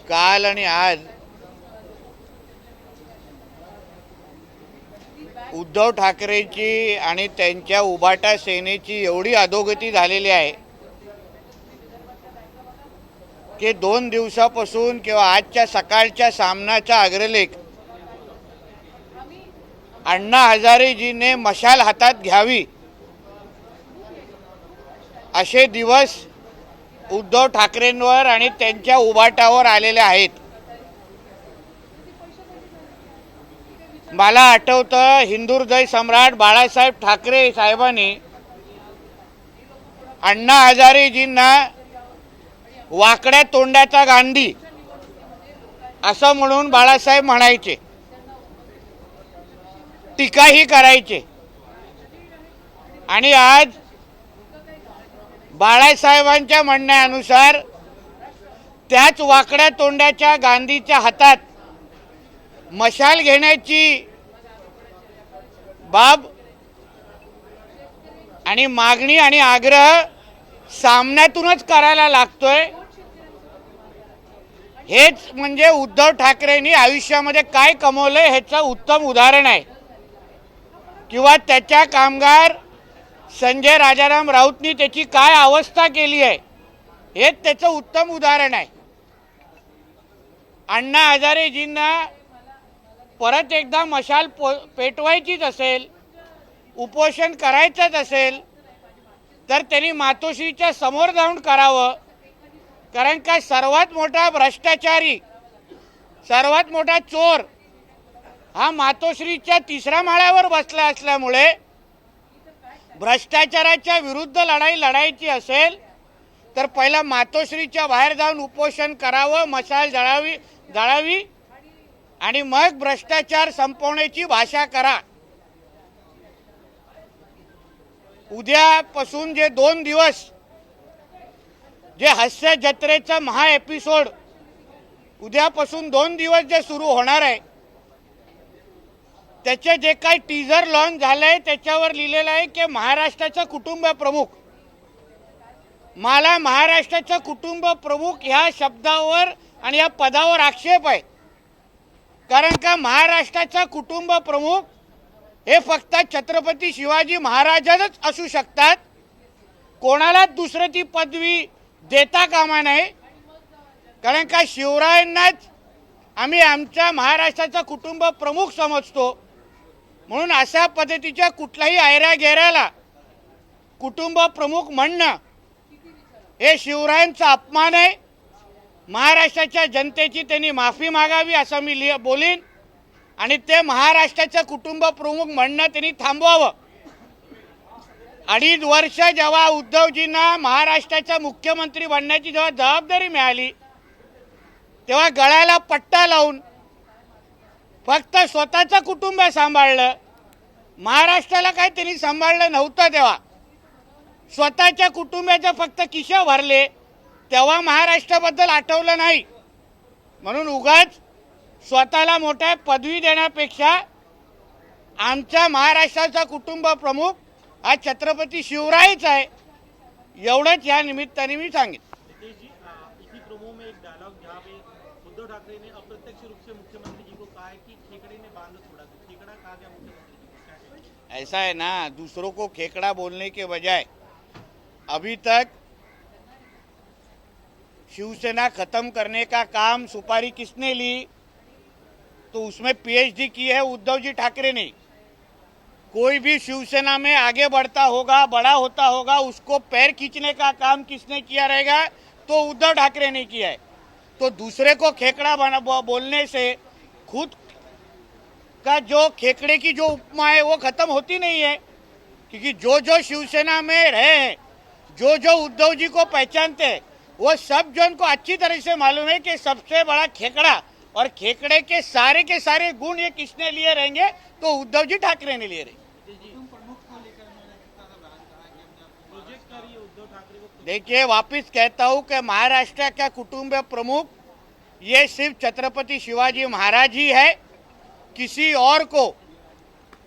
काल आणि आज उद्धव ठाकरेंची आणि त्यांच्या उभाटा सेनेची एवढी अधोगती झालेली आहे की 2 दिवसापासून किंवा आजच्या सकाळच्या सामनाचा अग्रलेख अण्णा हजारेजीने मशाल हातात घ्यावी असे दिवस उद्धव ठाकरेंवर आणि त्यांच्या उभाटावर आलेले आहेत। मला आठवतं हिंदुहृदय सम्राट बाळासाहेब ठाकरे साहेबांनी अण्णा हजारेजींना वाकड्या तोंडाचा गांधी असं म्हणून बाळासाहेब म्हणायचे, टीकाही करायचे। आणि आज बाळासाहेबांच्या म्हणण्यानुसार त्याच वाकड्या तोंडाच्या गांधीच्या हातात मशाल घेण्याची बाब आणि मागणी आणि आग्रह सामन्यातूनच करायला लागतोय। हेच म्हणजे उद्धव ठाकरेंनी आयुष्यामध्ये काय कमवलंय ह्याचं उत्तम उदाहरण आहे, किंवा त्याच्या कामगार संजय राजाराम राऊतनी त्याची काय अवस्था केली आहे हेच त्याचं उत्तम उदाहरण आहे। अण्णा हजारेजींना परत एकदा मशाल पेटवायचीच असेल, उपोषण करायचंच असेल तर त्यांनी मातोश्रीच्या समोर जाऊन करावं। कारण का सर्वात मोठा भ्रष्टाचारी, सर्वात मोठा चोर हा मातोश्रीच्या 3ऱ्या माळ्यावर बसला असल्यामुळे भ्रष्टाचाराच्या विरुद्ध लढाई लढायची असेल तर पहिला मातोश्रीच्या बाहेर जाऊन उपोषण करावं, मशाल जळावी आणि मग भ्रष्टाचार संपवण्याची भाषा करा। उद्यापासून जे 2 दिवस जे हास्य जत्रेचा महा एपिसोड उद्यापासून 2 दिवस जे सुरू होणार आहे त्याचे जे काही टीजर लॉन्च झालंय त्याच्यावर लिहिलेलं आहे की महाराष्ट्राचा कुटुंब प्रमुख। मला महाराष्ट्राचा कुटुंब प्रमुख ह्या शब्दावर आणि या पदावर आक्षेप आहे। कारण का महाराष्ट्राचा कुटुंब प्रमुख हे फक्त छत्रपती शिवाजी महाराजच असू शकतात, कोणालाच दुसरी ती पदवी देता कामा नये। कारण का शिवरायांनाच आम्ही आमच्या महाराष्ट्राचा कुटुंब प्रमुख समजतो, म्हणून अशा पद्धतीच्या कुठल्याही ऐरागेराला कुटुंब प्रमुख म्हणणं हे शिवरायांचा अपमान आहे। महाराष्ट्राच्या जनतेची त्यांनी माफी मागावी असं मी बोलीन आणि ते महाराष्ट्राचं कुटुंब प्रमुख म्हणणं त्यांनी थांबवावं। 2.5 वर्ष जेव्हा उद्धवजींना महाराष्ट्राचा मुख्यमंत्री बनण्याची जेव्हा जबाबदारी मिळाली तेव्हा गळ्याला पट्टा लावून फक्त स्वतःचं कुटुंब सांभाळलं, महाराष्ट्राला काय त्यांनी सांभाळलं नव्हतं। तेव्हा स्वतःच्या कुटुंबाचं फक्त खिशा भरले, तेव्हा महाराष्ट्राबद्दल आठवलं नाही। म्हणून उगाच स्वतःला मोठ्या पदवी देण्यापेक्षा आमच्या महाराष्ट्राचा कुटुंब प्रमुख हा छत्रपती शिवरायच आहे, एवढंच या निमित्ताने मी सांगितलं। इसी प्रोमो में एक डायलॉग जहाँ पे उद्धव ठाकरे ने अप्रत्यक्ष रूप से मुख्यमंत्री जी को कहा है कि खेकड़े ने बांध छोड़ा, तो खेकड़ा कहा गया मुख्यमंत्री जी को। ऐसा है ना, दूसरों को खेकड़ा बोलने के बजाय अभी तक शिवसेना खत्म करने का काम सुपारी किसने ली, तो उसमें पीएचडी की है उद्धव जी ठाकरे ने। कोई भी शिवसेना में आगे बढ़ता होगा, बड़ा होता होगा, उसको पैर खींचने का काम किसने किया रहेगा, तो उद्धव ठाकरे ने किया है। तो दूसरे को खेकड़ा बोलने से खुद का जो खेकड़े की जो उपमा है वो खत्म होती नहीं है। क्योंकि जो जो शिवसेना में रहे हैं, जो जो उद्धव जी को पहचानते हैं, वो सब जन को अच्छी तरह से मालूम है कि सबसे बड़ा खेकड़ा और खेकड़े के सारे गुण ये किसने लिए रहेंगे, तो उद्धव जी ठाकरे ने लिए रहेंगे। देखिए, वापिस कहता हूं कि महाराष्ट्र का कुटुंब प्रमुख ये सिर्फ छत्रपति शिवाजी महाराज ही है, किसी और को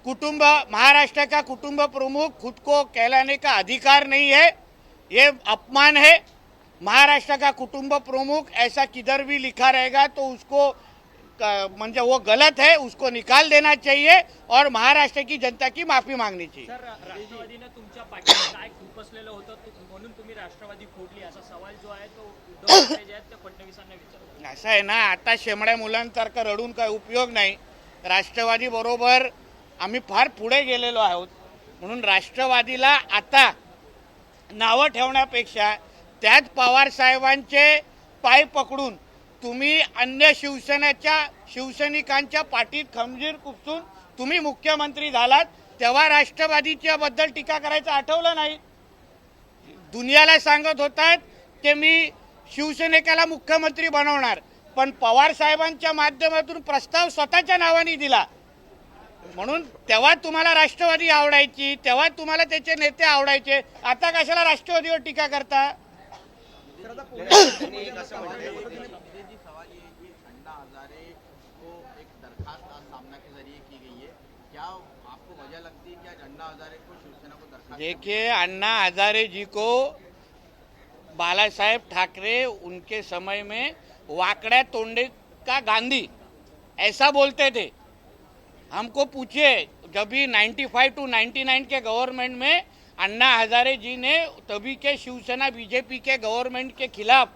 कुटुंब महाराष्ट्र का कुटुंब प्रमुख खुद को कहलाने का अधिकार नहीं है। ये अपमान है। महाराष्ट्र का कुटुंब प्रमुख ऐसा किधर भी लिखा रहेगा तो उसको म्हणजे वो गलत है, उसको निकाल देना चाहिए और महाराष्ट्र की जनता की माफी मागनी चाहिए. सर, राष्ट्रवादीने तुमच्या पाठीवर काय खुपसलेलं होतं म्हणून तुम्ही राष्ट्रवादी फोडली असा सवाल जो आहे तो उद्धव ठाकरे जे आहेत ते फडणवीसांना विचारला. असं आहे ना, आता शेमड्या मुलांसारखं रडून काय उपयोग नाही. राष्ट्रवादी बरोबर आम्ही फार पुढे गेलेलो आहोत, म्हणून राष्ट्रवादीला आता नावं ठेवण्यापेक्षा त्याच पवार साहेबांचे पाय पकडून तुम्ही अन्य शिवसैनिकांच्या पाठीत खंजीर खुपसून तुम्ही मुख्यमंत्री झालात, तेव्हा राष्ट्रवादीच्या बद्दल टीका करायचं आठवलं नाही. दुनियाला सांगत होतात की मी शिवसेनेला मुख्यमंत्री बनवणार, पण पवार साहेबांच्या माध्यमातून प्रस्ताव स्वतःच्या नावाने दिला. म्हणून तेव्हा तुम्हाला राष्ट्रवादी आवडायची, तेव्हा तुम्हाला त्याचे नेते आवडायचे. आता कशाला राष्ट्रवादीवर टीका करता? देखिए, अन्ना हजारे जी को बाला साहेब ठाकरे उनके समय में वाकड़ा तोंडे का गांधी ऐसा बोलते थे. हमको पूछिए, जब भी 95 to 99 के गवर्नमेंट में अन्ना हजारे जी ने तभी के शिवसेना बीजेपी के गवर्नमेंट के खिलाफ,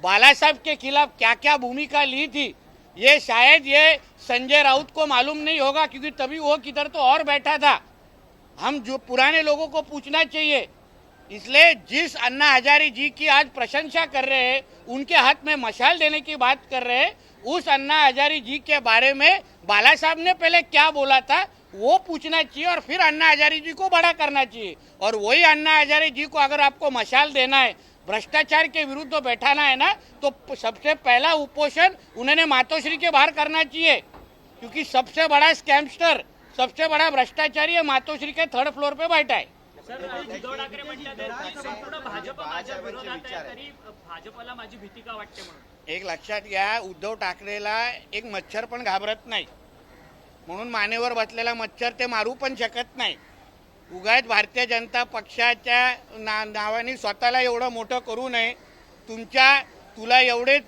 बाला साहब के खिलाफ क्या क्या भूमिका ली थी, ये शायद ये संजय राउत को मालूम नहीं होगा, क्योंकि तभी वो किधर तो और बैठा था. हम जो पुराने लोगों को पूछना चाहिए. इसलिए जिस अन्ना हजारे जी की आज प्रशंसा कर रहे हैं, उनके हाथ में मशाल देने की बात कर रहे हैं, उस अन्ना हजारे जी के बारे में बाला साहब ने पहले क्या बोला था वो पूछना चाहिए और फिर अन्ना हजारे जी को बड़ा करना चाहिए. और वही अन्ना हजारे जी को अगर आपको मशाल देना है, भ्रष्टाचार के विरुद्ध बैठाना है ना, तो सबसे पहला उपोषण उन्होंने मातोश्री के बाहर करना चाहिए, क्योंकि सबसे बड़ा स्कैमस्टर, सबसे बड़ा भ्रष्टाचारी है मातोश्री के थर्ड फ्लोर पे बैठा है. सर, उद्धव ठाकरे म्हणतात संपूर्ण भाजप माझ्या विरोधात आहे, तरी भाजपला माझी भीती का वाटते म्हणून. एक लक्षात घ्या, उद्धव ठाकरेला एक मच्छर पण घाबरत नाही, म्हणून मानेवर बसलेला मच्छर ते मारू पण शकत नाही. उगाच भारतीय जनता पक्षाच्या नावाने स्वतःला एवढं मोठं करू नये. तुला एवढी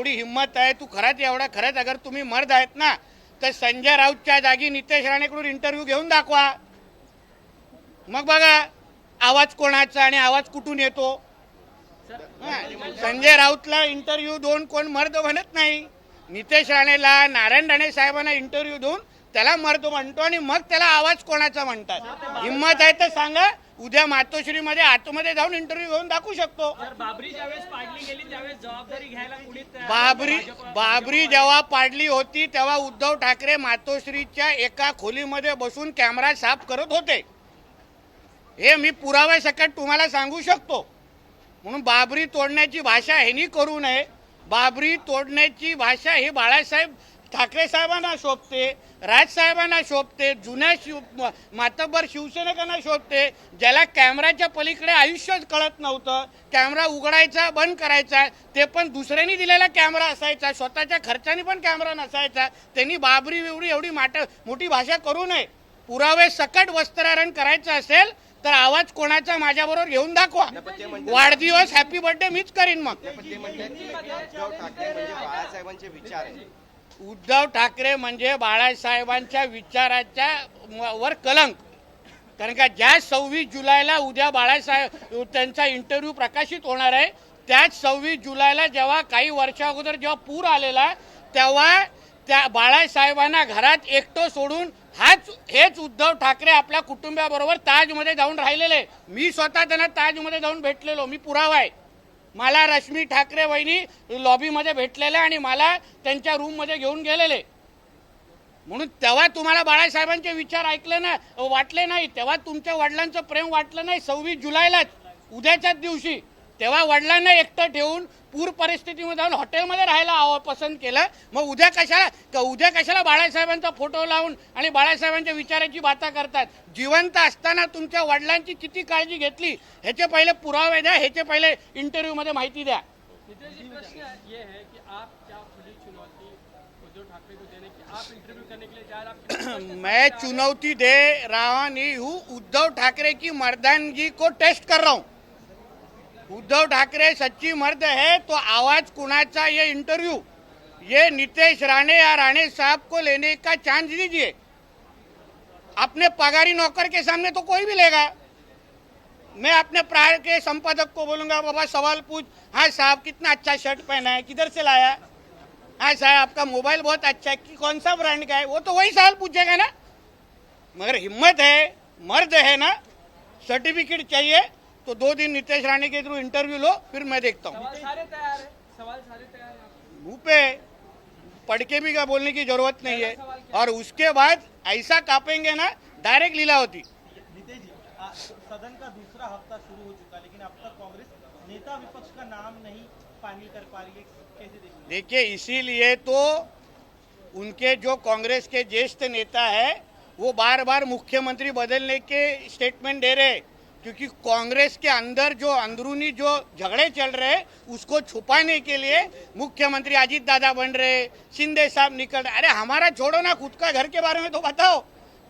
हिंमत आहे, तू खरंच अगर तुम्ही मर्द आहेत ना, तर संजय राऊतच्या जागी नितेश राणेकडून इंटरव्ह्यू घेऊन दाखवा. मग बघा आवाज कोणाचा आणि आवाज कुठून येतो. संजय राऊतला इंटरव्ह्यू देऊन कोण मर्द म्हणत नाही. नितेश राणेला, नारायण राणे साहेबांना इंटरव्ह्यू देऊन त्याला मर्द म्हणतो आणि मग त्याला आवाज कोणाचा म्हणतात. हिंमत आहे तर सांगा, उद्या मातोश्रीमध्ये आतमध्ये जाऊन इंटरव्ह्यू घेऊन दाखवू शकतो. बाबरी ज्यावेळेस पाडली गेली त्यावेळेस जबाबदारी घ्यायला कुणी बाबरी जेव्हा पाडली होती तेव्हा उद्धव ठाकरे मातोश्रीच्या एका खोलीमध्ये बसून कॅमेरा साफ करत होते. हे मी पुराव्यासकट तुम्हाला सांगू शकतो. म्हणून बाबरी तोडण्याची भाषा ह्यांनी करू नये. बाबरी तोडण्याची भाषा ही बाळासाहेब ठाकरे साहेबांना शोभते, राजसाहेबांना शोभते, जुन्या मातब्बर शिवसैनिकांना शोभते, ज्याला कॅमेराच्या पलीकडे आयुष्यच कळत नव्हतं. कॅमेरा उघडायचा, बंद करायचा, ते पण दुसऱ्यांनी दिलेला कॅमेरा असायचा, स्वतःच्या खर्चाने पण कॅमेरा नसायचा. त्यांनी बाबरी बिवरी एवढी मोठी भाषा करू नये. पुरावे सकट वस्त्रारण करायचं असेल तर आवाज कोणाचा माझ्याबरोबर घेऊन दाखवा. वाढदिवस हॅपी बर्थडे मीच करीन. मग उद्धव ठाकरे म्हणजे बाळासाहेबांच्या विचाराच्या वर कलंक. कारण का ज्या 26 जुलैला उद्या बाळासाहेब त्यांचा इंटरव्ह्यू प्रकाशित होणार आहे, त्याच 26 जुलैला जेव्हा काही वर्षा अगोदर जेव्हा पूर आलेला, तेव्हा त्या बाळासाहेबांना घरात एकटं सोडून हेच उद्धव ठाकरे आपल्या कुटुंबाबरोबर ताजमध्ये जाऊन राहिलेले. मी स्वतः त्यांना ताजमध्ये जाऊन भेटलेलो, मी पुरावा आहे. मला रश्मी ठाकरे वहिनी लॉबीमध्ये भेटलेले आणि मला त्यांच्या रूममध्ये घेऊन गेलेले. म्हणून तेव्हा तुम्हाला बाळासाहेबांचे विचार वाटले नाही, तेव्हा तुमच्या वडिलांचं प्रेम वाटलं नाही. 26 जुलैलाच उद्याच्याच दिवशी तेव्हा वडिलांना एकटं ठेवून पूर परिस्थितीमध्ये जाऊन हॉटेलमध्ये राहायला पसंत केलं. मग उद्या कशाला बाळासाहेबांचा फोटो लावून आणि बाळासाहेबांच्या विचाराची बाता करतात. जिवंत असताना तुमच्या वडिलांची किती काळजी घेतली ह्याचे पहिले पुरावे द्या, ह्याचे पहिले इंटरव्ह्यू मध्ये माहिती द्या. प्रश्न ये है कि आप क्या खुली चुनौती उद्धव ठाकरे को देने की, आप इंटरव्यू करने के लिए जा रहे हैं. मैं चुनौती दे रहा नहीं हूँ, उद्धव ठाकरे की मर्दानगी को टेस्ट कर रहा हूँ. उद्धव ठाकरे सच्ची मर्द है तो आवाज कुणाचा ये इंटरव्यू ये नीतीश राणे या राणे साहब को लेने का चांस दीजिए। अपने पगारी नौकर के सामने तो कोई भी लेगा। मैं अपने प्रार के संपादक को बोलूंगा, बाबा सवाल पूछ, हाँ साहब कितना अच्छा शर्ट पहना है, किधर से लाया, हाँ साहब आपका मोबाइल बहुत अच्छा है, कि कौन सा ब्रांड का है, वो तो वही सवाल पूछेगा ना। मगर हिम्मत है, मर्द है ना, सर्टिफिकेट चाहिए तो 2 दिन नीतीश राणे के थ्रू इंटरव्यू लो, फिर मैं देखता हूँ। सवाल सारे तैयार है, सवाल सारे तैयार है। मुंह पे पढ़ के भी का बोलने की जरूरत नहीं है। और उसके बाद ऐसा कापेंगे ना, डायरेक्ट लीला होती। नितेश जी, सदन का दूसरा हफ्ता शुरू हो चुका, लेकिन अब तक कांग्रेस नेता विपक्ष का नाम नहीं फाइनल कर पा रही है, कैसे देखिए? देखिए, इसीलिए तो उनके जो कांग्रेस के ज्येष्ठ नेता है वो बार बार मुख्यमंत्री बदलने के स्टेटमेंट दे रहे हैं, क्योंकि कांग्रेस के अंदर जो अंदरूनी जो झगड़े चल रहे हैं उसको छुपाने के लिए मुख्यमंत्री अजीत दादा बन रहे, शिंदे साहब निकल रहे। अरे हमारा छोड़ो ना, खुद का घर के बारे में तो बताओ।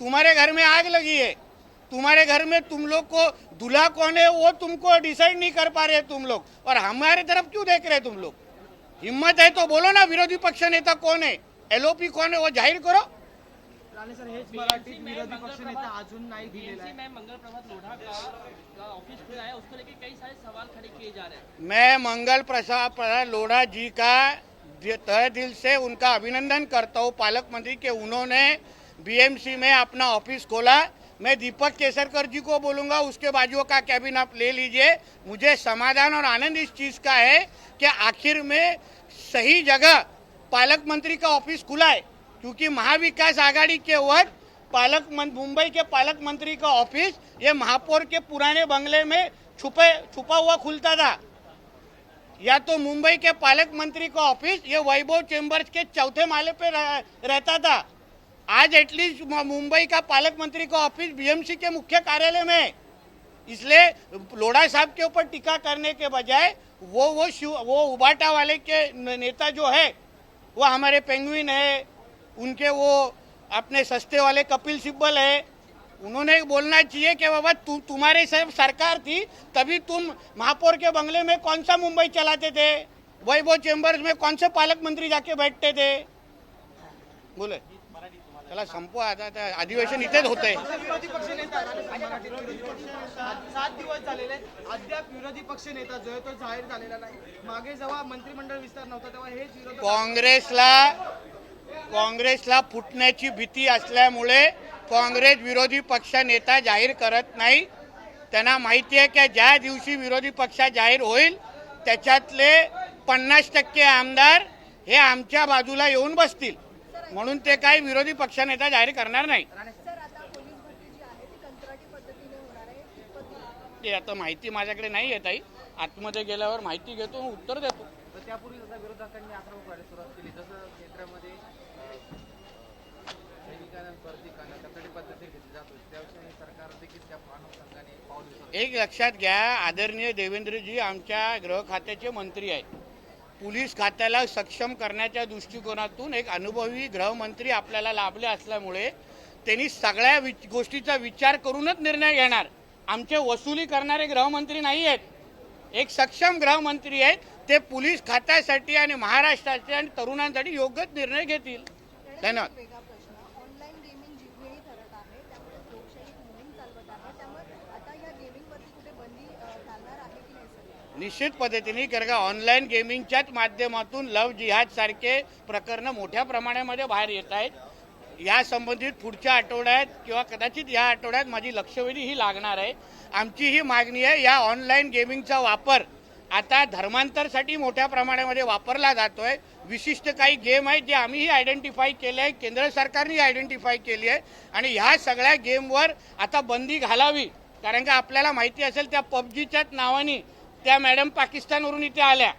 तुम्हारे घर में आग लगी है, तुम्हारे घर में तुम लोग को दूल्हा कौन है वो तुमको डिसाइड नहीं कर पा रहे तुम लोग, और हमारे तरफ क्यों देख रहे तुम लोग? हिम्मत है तो बोलो ना, विरोधी पक्ष नेता कौन है, एलओपी कौन है वो जाहीर करो। राणे सर, हेच मराठीत विरोधी पक्ष नेता अजून नाही दिलेला आहे। में मंगल प्रभात लोढ़ा का ऑफिस खुला है, उसको लेकर कई सारे सवाल खड़े किए जा रहे हैं। मैं मंगल प्रसाद लोढ़ा जी का तहे दिल से उनका अभिनंदन करता हूँ, पालक मंत्री के उन्होंने बीएमसी में अपना ऑफिस खोला। मैं दीपक केसरकर जी को बोलूंगा उसके बाजुओं का कैबिन आप ले लीजिए। मुझे समाधान और आनंद इस चीज का है कि आखिर में सही जगह पालक मंत्री का ऑफिस खुला है, क्योंकि महाविकास आघाड़ी के वक्त मुंबई के पालक मंत्री का ऑफिस ये महापौर के पुराने बंगले में छुपा हुआ खुलता था, या तो मुंबई के पालक मंत्री का ऑफिस ये वैभव चेंबर्स के 4थे माले पे रहता था। आज एटलीस्ट मुंबई का पालक मंत्री का ऑफिस बीएमसी के मुख्य कार्यालय में है। इसलिए लोढ़ा साहब के ऊपर टीका करने के बजाय वो उबाटा वाले के नेता जो है वो हमारे पेंगुइन है, उनके वो अपने सस्ते वाले कपिल सिब्बल है, उन्होंने बोलना चाहिए कि बाबा तुम्हारे सब सरकार थी तभी तुम महापौर के बंगले में कौन सा मुंबई चलाते थे, वैभव चेंबर्स में कौन से पालक मंत्री जाके बैठते थे। बोले चला संपवा, आता अधिवेशन इथेच होत आहे। विरोधी पक्ष नेता 7 दिवस झालेले अद्याप विरोधी पक्ष नेता जो आहे तो जाहीर झालेला नाही। मागे जेव्हा मंत्रिमंडळ विस्तार नव्हता तेव्हा हेच विरोधक काँग्रेसला फुटण्याची भीती असल्यामुळे काँग्रेस विरोधी पक्ष नेता जाहीर करत नाही। त्यांना माहिती आहे की ज्या दिवशी विरोधी पक्ष जाहीर होईल त्याच्यातले 50% आमदार हे आमच्या बाजूला येऊन बसतील, म्हणून ते काही विरोधी पक्ष नेता जाहीर करणार नाही। ते आता माहिती माझ्याकडे नाही येत आहे, आतमध्ये गेल्यावर माहिती घेतो, उत्तर देतो। त्यापूर्वी विरोधकांनी आक्रमक व्हायला सुरुवात केली, जसं केंद्रामध्ये सैनिकांना कठोर पद्धती घेतली जात होती, त्याविषयी सरकार देखील त्या अनुषंगाने पाऊल उचललं। एक लक्षात घ्या, आदरणीय देवेंद्रजी आमच्या गृह खात्याचे मंत्री आहेत। पोलीस खात्याला सक्षम करण्याच्या दृष्टिकोनातून एक अनुभवी गृहमंत्री आपल्याला लाभले असल्यामुळे त्यांनी सगळ्या गोष्टीचा विचार करूनच निर्णय घेणार। आमचे वसुली करणारे गृहमंत्री नाही आहेत, एक सक्षम गृहमंत्री आहेत, ते पोलीस खात्यासाठी आणि महाराष्ट्रासाठी आणि तरुणांसाठी योग्यच निर्णय घेतील। धन्यवाद। ऑनलाईन गेमिंग जिंकणेही ठरत आहे, त्यामुळे लोकशाही मोहीम चालवत आहे, त्यामुळे आता या गेमिंगवरती कुठे बंदी घालणार आहे की नाही सर? निश्चित पद्धतीने, कारण का ऑनलाईन गेमिंगच्याच माध्यमातून लव जिहाद सारखे प्रकरण मोठ्या प्रमाणामध्ये बाहेर येत आहेत। या संबंधित पुढच्या आठवड्यात किंवा कदाचित या आठवड्यात माझी लक्षवेधी ही लागणार आहे। आमची ही मागणी आहे, या ऑनलाईन गेमिंगचा वापर आता धर्मांतरसाठी मोठ्या प्रमाणामध्ये वापरला जातोय। विशिष्ट काही गेम आहेत जे आम्हीही आयडेंटिफाय केले आहे, केंद्र सरकारने आयडेंटिफाय केली आहे, आणि ह्या सगळ्या गेमवर आता बंदी घालावी। कारण का आपल्याला माहिती असेल त्या पबजीच्याच नावाने त्या मॅडम पाकिस्तानवरून इथे आल्या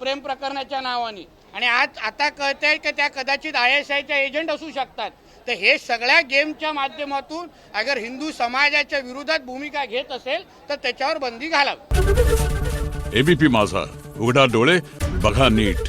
प्रेम प्रकरणाच्या नावाने, आणि आज आता कळतंय की त्या कदाचित ISIच्या एजंट असू शकतात। तर हे सगळ्या गेमच्या माध्यमातून अगर हिंदू समाजाच्या विरोधात भूमिका घेत असेल तर त्याच्यावर बंदी घालावी। ABP माझा, उघडा डोळे बघा नीट।